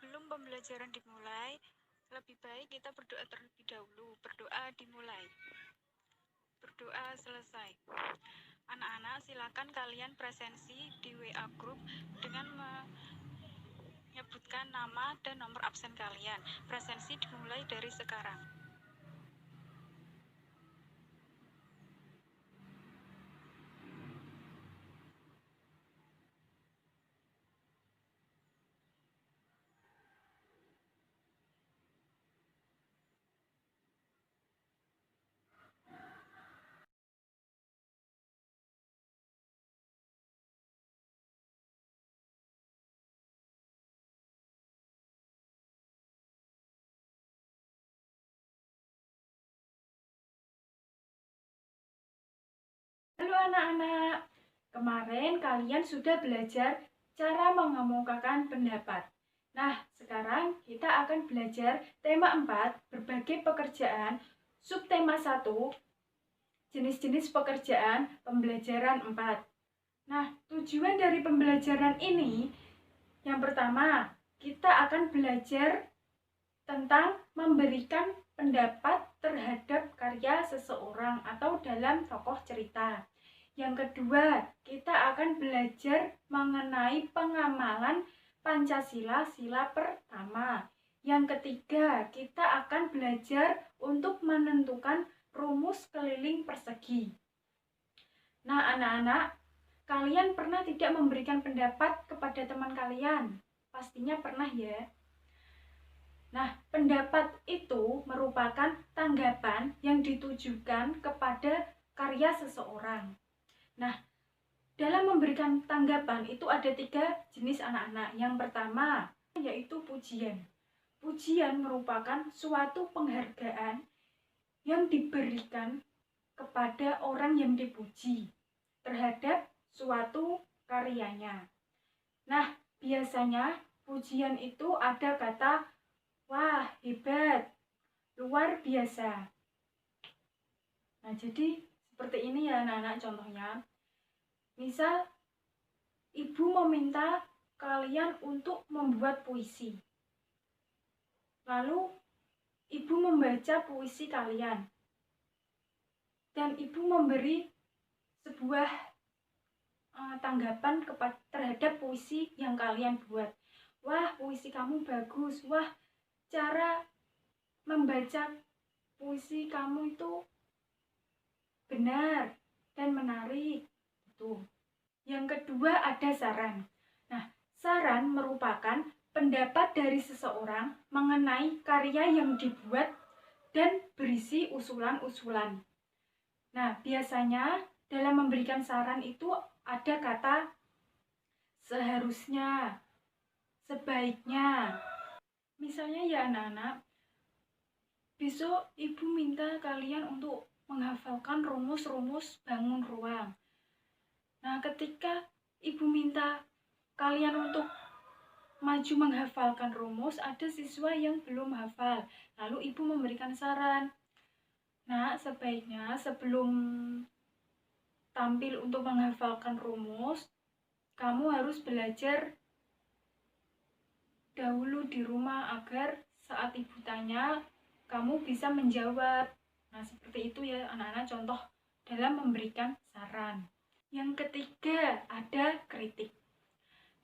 Sebelum pembelajaran dimulai, lebih baik kita berdoa terlebih dahulu. Berdoa dimulai. Berdoa selesai. Anak-anak, silakan kalian presensi di WA group dengan menyebutkan nama dan nomor absen kalian. Presensi dimulai dari sekarang. Halo anak-anak, kemarin kalian sudah belajar cara mengemukakan pendapat. Nah, sekarang kita akan belajar tema 4, berbagai pekerjaan, subtema 1, jenis-jenis pekerjaan, pembelajaran 4. Nah, tujuan dari pembelajaran ini, yang pertama, kita akan belajar tentang memberikan pendapat terhadap karya seseorang atau dalam tokoh cerita. Yang kedua, kita akan belajar mengenai pengamalan Pancasila sila pertama. Yang ketiga, kita akan belajar untuk menentukan rumus keliling persegi. Nah, anak-anak, kalian pernah tidak memberikan pendapat kepada teman kalian? Pastinya pernah ya. Nah, pendapat itu merupakan tanggapan yang ditujukan kepada karya seseorang. Nah, dalam memberikan tanggapan itu ada 3 jenis anak-anak. Yang pertama yaitu pujian. Pujian merupakan suatu penghargaan yang diberikan kepada orang yang dipuji terhadap suatu karyanya. Nah, biasanya pujian itu ada kata wah, hebat, luar biasa. Nah, jadi seperti ini ya anak-anak contohnya. Misal, ibu meminta kalian untuk membuat puisi. Lalu, ibu membaca puisi kalian. Dan ibu memberi sebuah tanggapan terhadap puisi yang kalian buat. Wah, puisi kamu bagus. Wah, cara membaca puisi kamu itu benar dan menarik. Itu. Yang kedua ada saran. Nah, saran merupakan pendapat dari seseorang mengenai karya yang dibuat dan berisi usulan-usulan. Nah, biasanya dalam memberikan saran itu ada kata seharusnya, sebaiknya. Misalnya ya anak-anak, besok ibu minta kalian untuk menghafalkan rumus-rumus bangun ruang. Nah, ketika ibu minta kalian untuk maju menghafalkan rumus, ada siswa yang belum hafal. Lalu ibu memberikan saran. Nah, sebaiknya sebelum tampil untuk menghafalkan rumus, kamu harus belajar dahulu di rumah agar saat ibu tanya, kamu bisa menjawab. Nah, seperti itu ya anak-anak contoh dalam memberikan saran. Yang ketiga, ada kritik.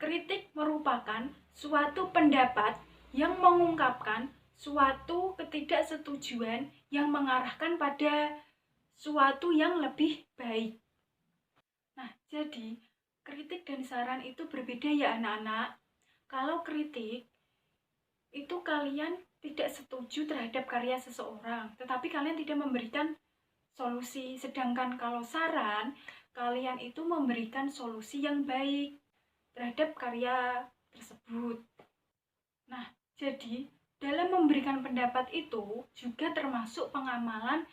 Kritik merupakan suatu pendapat yang mengungkapkan suatu ketidaksetujuan yang mengarahkan pada suatu yang lebih baik. Nah, jadi kritik dan saran itu berbeda ya anak-anak. Kalau kritik, itu kalian tidak setuju terhadap karya seseorang, tetapi kalian tidak memberikan solusi. Sedangkan kalau saran, kalian itu memberikan solusi yang baik terhadap karya tersebut. Nah, jadi dalam memberikan pendapat itu juga termasuk pengamalan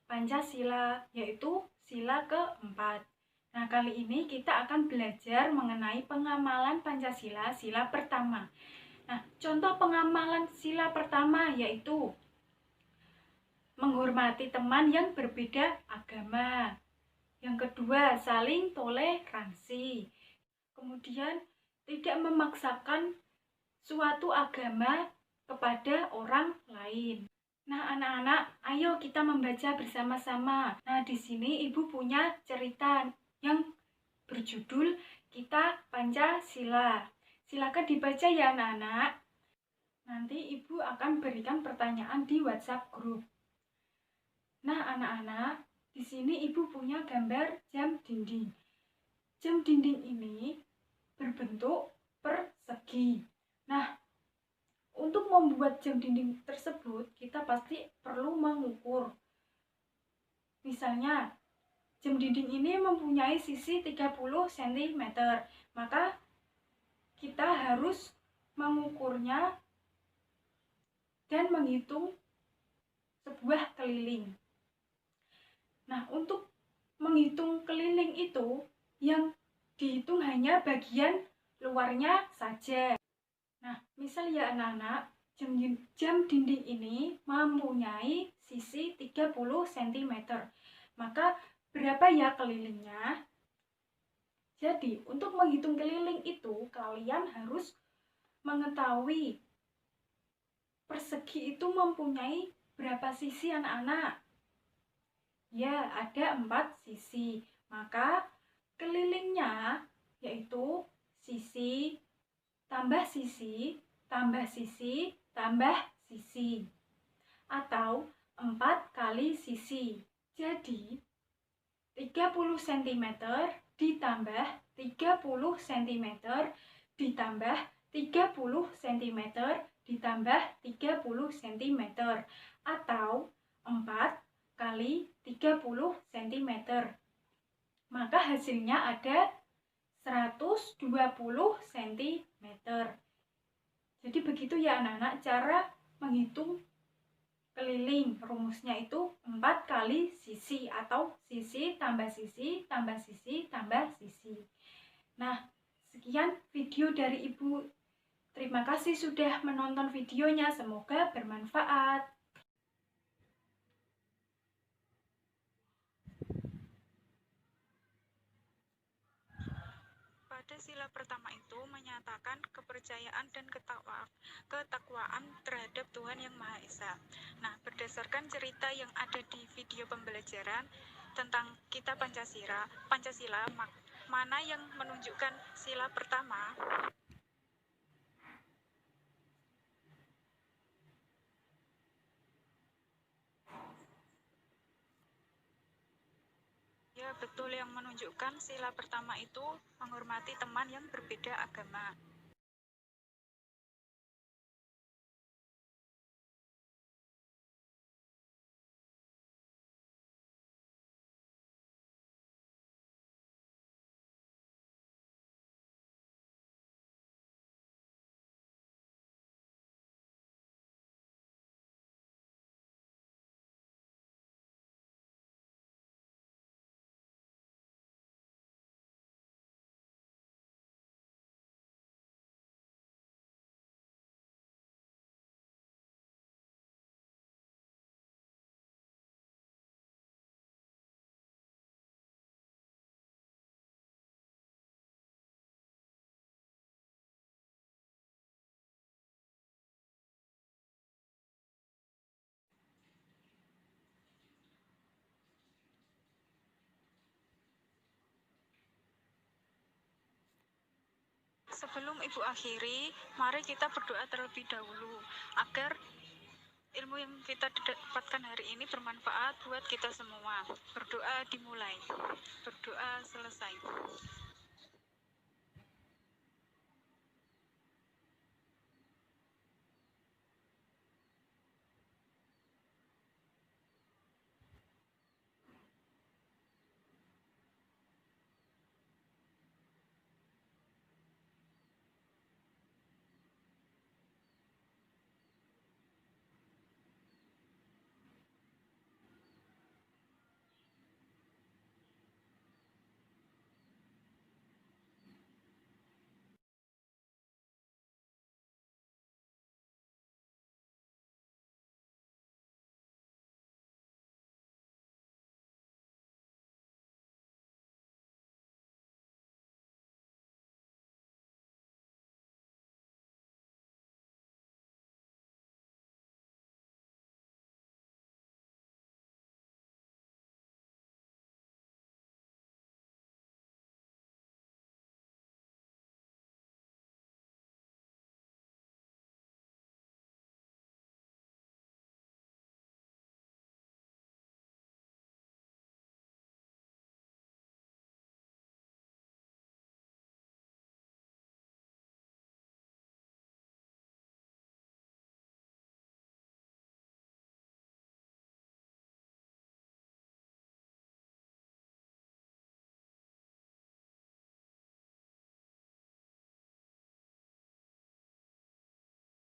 Pancasila, yaitu sila keempat. Nah, kali ini kita akan belajar mengenai pengamalan Pancasila sila pertama. Nah, contoh pengamalan sila pertama yaitu menghormati teman yang berbeda agama. Yang kedua, saling toleransi. Kemudian, tidak memaksakan suatu agama kepada orang lain. Nah, anak-anak, ayo kita membaca bersama-sama. Nah, di sini Ibu punya cerita yang berjudul Kita Pancasila. Silakan dibaca ya, anak-anak. Nanti Ibu akan berikan pertanyaan di WhatsApp grup. Nah, anak-anak, di sini Ibu punya gambar jam dinding. Jam dinding ini berbentuk persegi. Nah, untuk membuat jam dinding tersebut, kita pasti perlu mengukur. Misalnya, jam dinding ini mempunyai sisi 30 cm, maka kita harus mengukurnya dan menghitung sebuah keliling. Nah, untuk menghitung keliling itu, yang dihitung hanya bagian luarnya saja. Nah, misal ya anak-anak, jam dinding ini mempunyai sisi 30 cm. Maka berapa ya kelilingnya? Jadi, untuk menghitung keliling itu, kalian harus mengetahui persegi itu mempunyai berapa sisi anak-anak. Ya, ada 4 sisi. Maka kelilingnya yaitu sisi tambah sisi, tambah sisi, tambah sisi, atau 4 kali sisi. Jadi, 30 cm ditambah 30 cm ditambah 30 cm ditambah 30 cm, atau 4 kali 30 cm. Maka hasilnya ada 120 cm. Jadi begitu ya anak-anak cara menghitung keliling. Rumusnya itu 4 kali sisi, atau sisi tambah sisi tambah sisi tambah sisi. Nah, sekian video dari Ibu. Terima kasih sudah menonton videonya. Semoga bermanfaat. Pada sila pertama itu menyatakan kepercayaan dan ketakwaan terhadap Tuhan Yang Maha Esa. Nah, berdasarkan cerita yang ada di video pembelajaran tentang kita Pancasila, mana yang menunjukkan sila pertama? Ya, betul, yang menunjukkan sila pertama itu menghormati teman yang berbeda agama. Sebelum Ibu akhiri, mari kita berdoa terlebih dahulu agar ilmu yang kita dapatkan hari ini bermanfaat buat kita semua. Berdoa dimulai, berdoa selesai.